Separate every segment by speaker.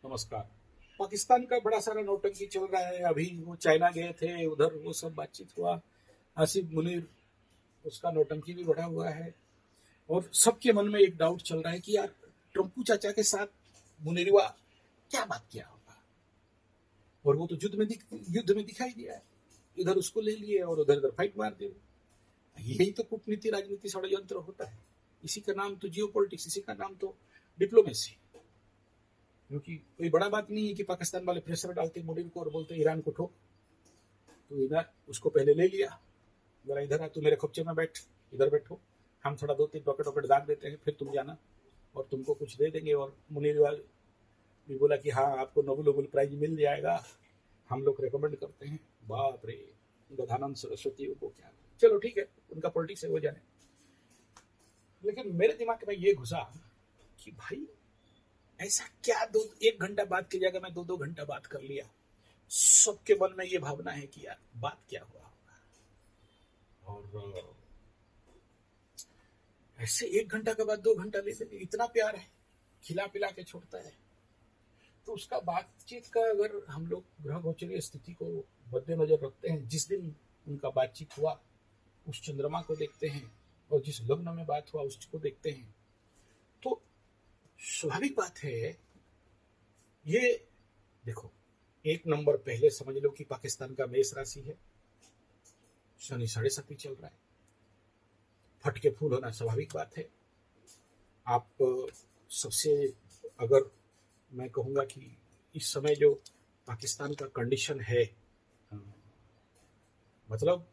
Speaker 1: नमस्कार। पाकिस्तान का बड़ा सारा नौटंकी चल रहा है। अभी वो चाइना गए थे, उधर वो सब बातचीत हुआ। आसिफ मुनीर, उसका नौटंकी भी बढ़ा हुआ है। और सबके मन में एक डाउट चल रहा है कि यार ट्रम्पू चाचा के साथ मुनीरवा क्या बात किया होगा। और वो तो युद्ध में दिखाई दिया है। इधर उसको ले लिए और उधर उधर फाइट मार दिए। यही तो कूटनीति, राजनीति, षड्यंत्र होता है। इसी का नाम तो जियो पॉलिटिक्स, इसी का नाम तो डिप्लोमेसी। क्योंकि कोई बड़ा बात नहीं है कि पाकिस्तान वाले प्रेशर डालते मुनीर को और बोलते ईरान को ठोक। तो ईरान उसको पहले ले लिया, जरा इधर आ, तू मेरे खोपचे में बैठ, इधर बैठो, हम थोड़ा 2-3 रॉकेट वॉकेट दाग देते हैं, फिर तुम जाना और तुमको कुछ दे देंगे। और मुनीर भी बोला कि हाँ, आपको नोबेल नोबेल प्राइज मिल जाएगा, हम लोग रिकमेंड करते हैं। बाप रे, गधानंद सरस्वती को क्या। चलो ठीक है, उनका पॉलिटिक्स है, वो जाने। लेकिन मेरे दिमाग में ये घुसा कि भाई ऐसा क्या 1 घंटा बात की जगह मैं 2-2 घंटा बात कर लिया। सबके मन में ये भावना है कि यार बात क्या हुआ होगा। और ऐसे 1 घंटा के बाद 2 घंटा ले लेते, इतना प्यार है, खिला पिला के छोड़ता है। तो उसका बातचीत का अगर हम लोग ग्रह गोचरीय स्थिति को मद्देनजर रखते हैं, जिस दिन उनका बातचीत हुआ उस चंद्रमा को देखते हैं और जिस लग्न में बात हुआ उसको देखते हैं, तो स्वाभाविक बात है। ये देखो, 1 नंबर पहले समझ लो कि पाकिस्तान का मेष राशि है, शनि 7.5 चल रहा है, फटके फूल होना स्वाभाविक बात है। आप सबसे, अगर मैं कहूंगा कि इस समय जो पाकिस्तान का कंडीशन है, मतलब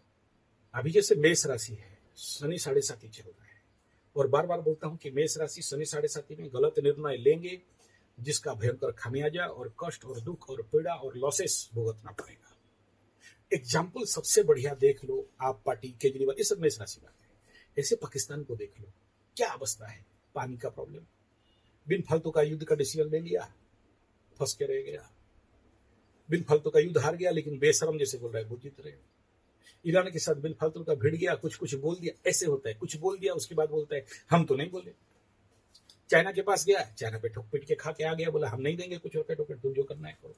Speaker 1: अभी जैसे मेष राशि है, शनि 7.5 चल रहा है, और बार बार बोलता हूं कि मेष राशि शनि 7.5 में गलत निर्णय लेंगे जिसका भयंकर खामियाजा और कष्ट और दुख और पीड़ा और लॉसेस भुगतना पड़ेगा। एग्जाम्पल सबसे बढ़िया देख लो, आप पार्टी, केजरीवाल, ये सब मेष राशि वाले हैं। ऐसे पाकिस्तान को देख लो, क्या अवस्था है। पानी का प्रॉब्लम, बिन फालतू का युद्ध का डिसीजन ले लिया, फंस के रह गया। बिन फालतू का युद्ध हार गया, लेकिन बेशरम जैसे बोल रहा है वो जीत रहे। ईरान के साथ बिन फालतू का भिड़ गया, कुछ कुछ बोल दिया। ऐसे होता है, कुछ बोल दिया उसके बाद बोलता है हम तो नहीं बोले। चाइना के पास गया, चाइना पे ठोक पीट के खा के आ गया, बोला हम नहीं देंगे कुछ रॉकेट वॉकेट, तुम जो करना है करो।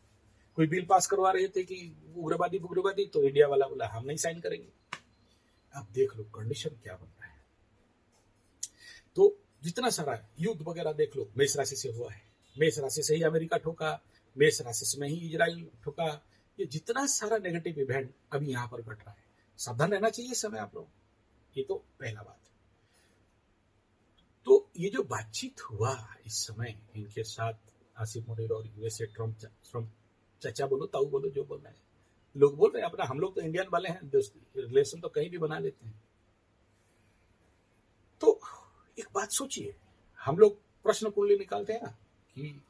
Speaker 1: कोई बिल पास करवा रहे थे कि उग्रवादी, तो इंडिया वाला बोला हम नहीं साइन करेंगे। अब देख लो कंडीशन क्या बन रहा है। तो जितना सारा युद्ध वगैरह देख लो, मेष राशि से हुआ है। मेष राशि से ही अमेरिका ठोका, मेष राशि से ही इजराइल ठोका। ये जितना सारा नेगेटिव इवेंट अभी यहाँ पर घट रहा है, सावधान रहना चाहिए समय आप लोग। ये तो पहला बात। तो ये जो बातचीत हुआ इस समय इनके साथ, आसिफ मुनीर और यूएसए ट्रम्प चाचा बोलो, ताऊ बोलो, जो बोलना है, लोग बोल रहे हैं अपना। हम लोग तो इंडियन वाले हैं, रिलेशन तो कहीं भी बना लेते हैं। तो एक बात सोचिए, हम लोग प्रश्न कुंडली निकालते हैं ना कि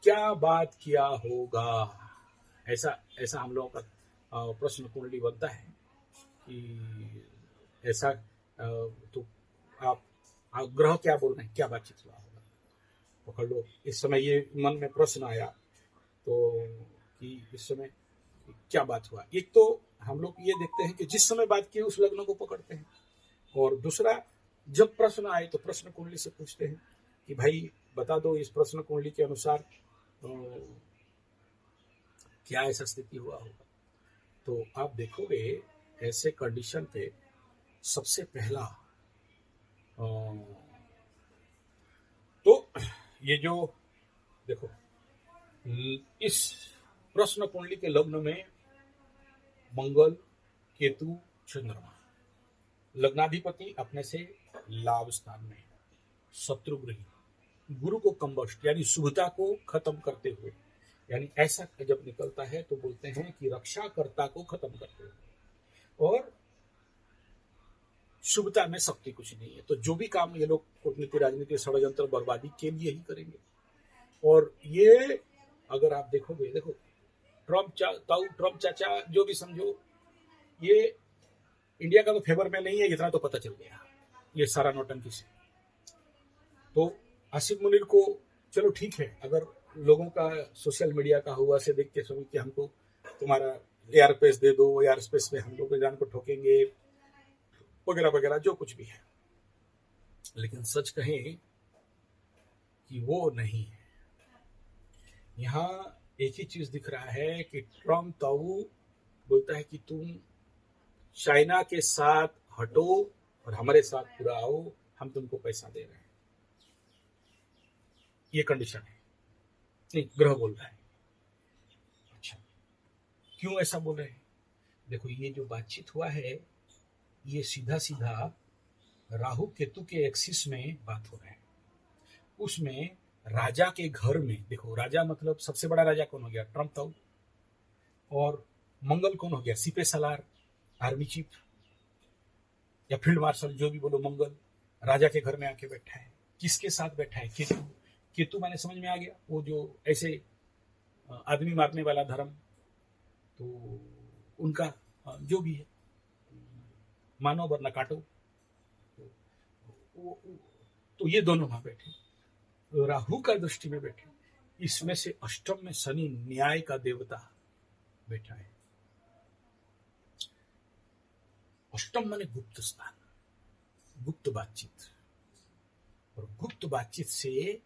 Speaker 1: क्या बात किया होगा। ऐसा ऐसा हम लोगों का प्रश्न कुंडली बनता है कि ऐसा, तो आप ग्रह क्या बोल रहे हैं, क्या बातचीत हुआ होगा। पकड़ लो, इस समय ये मन में प्रश्न आया तो कि इस समय क्या बात हुआ। एक तो हम लोग ये देखते हैं कि जिस समय बात की उस लग्न को पकड़ते हैं, और दूसरा, जब प्रश्न आए तो प्रश्न कुंडली से पूछते हैं कि भाई बता दो इस प्रश्न कुंडली के अनुसार क्या ऐसा स्थिति हुआ होगा। तो आप देखोगे ऐसे कंडीशन पे सबसे पहला, तो ये जो देखो, इस प्रश्न कुंडली के लग्न में मंगल, केतु, चंद्रमा, लग्नाधिपति अपने से लाभ स्थान में, शत्रुग्रही, गुरु को कंबस्ट यानी शुभता को खत्म करते हुए, यानी ऐसा जब निकलता है तो बोलते हैं कि रक्षाकर्ता को खत्म करते हुए, और शुभता में शक्ति कुछ नहीं है। तो जो भी काम ये लोग कूटनीति, राजनीति, षड्यंत्र, बर्बादी के लिए ही करेंगे। और ये अगर आप देखोगे, देखो ट्रम्प चाचा जो भी समझो, ये इंडिया का तो फेवर में नहीं है, इतना तो पता चल गया ये सारा नौटंकी से। तो आसिफ मुनीर को चलो ठीक है, अगर लोगों का सोशल मीडिया का हुआ से देख के समझ कि हमको तुम्हारा एयर स्पेस दे दो, एयर स्पेस में हम लोग ईरान को ठोकेंगे वगैरह वगैरह, जो कुछ भी है। लेकिन सच कहें कि वो नहीं है। यहाँ एक ही चीज दिख रहा है कि ट्रम्प ताऊ बोलता है कि तुम चाइना के साथ हटो और हमारे साथ पूरा आओ, हम तुमको पैसा दे रहे हैं। ये कंडीशन है। नहीं, ग्रह बोल रहा है। अच्छा, क्यों ऐसा बोल रहे हैं? देखो, ये जो बातचीत हुआ है ये सीधा सीधा राहु केतु के एक्सिस में बात हो रहा है। उसमें राजा के घर में, देखो राजा मतलब सबसे बड़ा राजा कौन हो गया? ट्रम्प ताऊ। और मंगल कौन हो गया? सीपे सलार, आर्मी चीफ या फील्ड मार्शल, जो भी बोलो, मंगल राजा के घर में आके बैठा है। किसके साथ बैठा है? केतु। केतु माने समझ में आ गया, वो जो ऐसे आदमी मारने वाला धर्म, तो उनका जो भी है, मानो वरना काटो, तो ये दोनों वहां बैठे, राहु का दृष्टि में बैठे। इसमें से अष्टम में शनि न्याय का देवता बैठा है। अष्टम माने गुप्त स्थान, गुप्त बातचीत, और गुप्त बातचीत से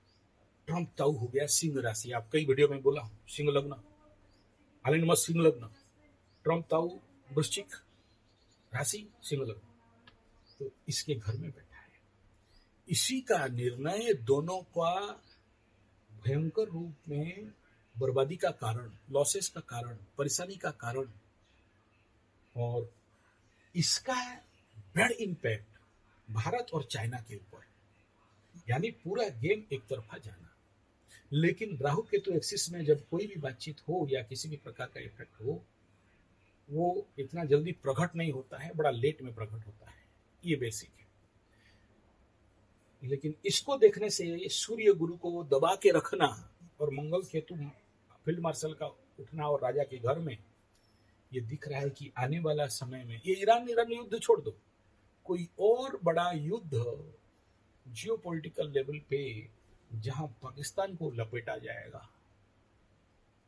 Speaker 1: ट्रम्प ताऊ हो गया सिंह राशि। आप कई वीडियो में बोला हूं, सिंह लग्न, एलन मस्क सिंह लग्न, ट्रम्प ताऊ वृश्चिक राशि, सिंह लग्न, तो इसके घर में बैठा है। इसी का निर्णय दोनों का भयंकर रूप में बर्बादी का कारण, लॉसेस का कारण, परेशानी का कारण, और इसका बड़ा इंपैक्ट भारत और चाइना के ऊपर, यानी पूरा गेम एक तरफा जाना। लेकिन राहु केतु एक्सिस में जब कोई भी बातचीत हो या किसी भी प्रकार का इफेक्ट हो, वो इतना जल्दी प्रकट नहीं होता है, बड़ा लेट में प्रकट होता है। ये बेसिक है। लेकिन इसको देखने से सूर्य गुरु को दबा के रखना और मंगल केतु फील्ड मार्शल का उठना और राजा के घर में, ये दिख रहा है कि आने वाला समय में, ये ईरान युद्ध छोड़ दो, कोई और बड़ा युद्ध जियोपॉलिटिकल लेवल पे जहां पाकिस्तान को लपेटा जाएगा।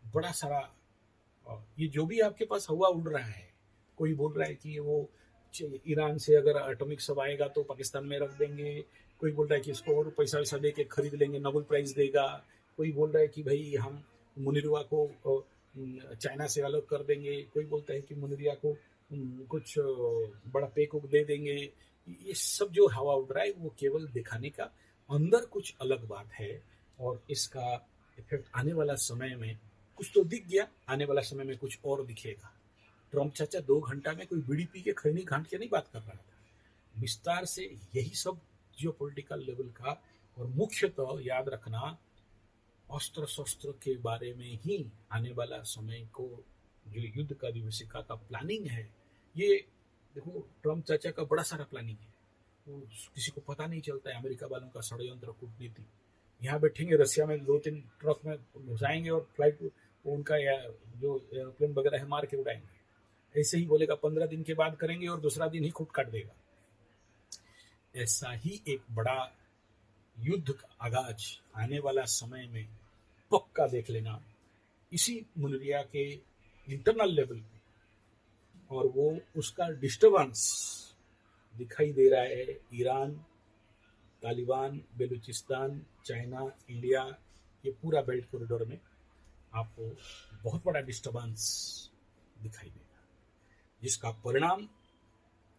Speaker 1: बड़ा सारा, ये जो भी आपके पास हवा उड़ रहा है, कोई बोल रहा है कि वो ईरान से अगर एटॉमिक सब आएगा तो पाकिस्तान में रख देंगे, कोई बोल रहा है कि इसको और पैसा वैसा दे के खरीद लेंगे, नोबेल प्राइज देगा, कोई बोल रहा है कि भाई हम मुनिरवा को चाइना से अलग कर देंगे, कोई बोलता है कि मुनिरिया को कुछ बड़ा पैक दे देंगे। ये सब जो हवा उड़ रहा है वो केवल दिखाने का, अंदर कुछ अलग बात है, और इसका इफेक्ट आने वाला समय में कुछ तो दिख गया, आने वाला समय में कुछ और दिखेगा। ट्रम्प चाचा 2 घंटा में कोई बीड़ी पी के खैनी घाट के नहीं बात कर रहा था, विस्तार से यही सब जियोपॉलिटिकल लेवल का, और मुख्यतः याद रखना अस्त्र शस्त्र के बारे में ही आने वाला समय को, जो युद्ध का विभीषिका का प्लानिंग है, ये देखो ट्रम्प चाचा का बड़ा सारा प्लानिंग है, वो किसी को पता नहीं चलता है। अमेरिका वालों का षड्यंत्र, कूटनीति, यहाँ बैठेंगे रसिया में 2-3 ट्रक में घुसाएंगे और फ्लाइट उनका जो एरोप्लेन वगैरह है मार के उड़ाएंगे। ऐसे ही बोलेगा 15 दिन के बाद करेंगे और दूसरा दिन ही खुद काट देगा। ऐसा ही एक बड़ा युद्ध का आगाज आने वाला समय में पक्का देख लेना, इसी मुनिरिया के इंटरनल लेवल पे, और वो उसका डिस्टर्बेंस दिखाई दे रहा है। ईरान, तालिबान, बेलूचिस्तान, चाइना, इंडिया, ये पूरा बेल्ट कॉरिडोर में आपको बहुत बड़ा डिस्टर्बेंस दिखाई देगा, जिसका परिणाम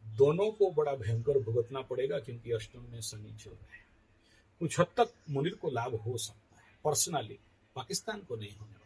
Speaker 1: दोनों को बड़ा भयंकर भुगतना पड़ेगा, क्योंकि अष्टम में शनि चल रहा है। कुछ हद तक मुनिर को लाभ हो सकता है पर्सनली, पाकिस्तान को नहीं होने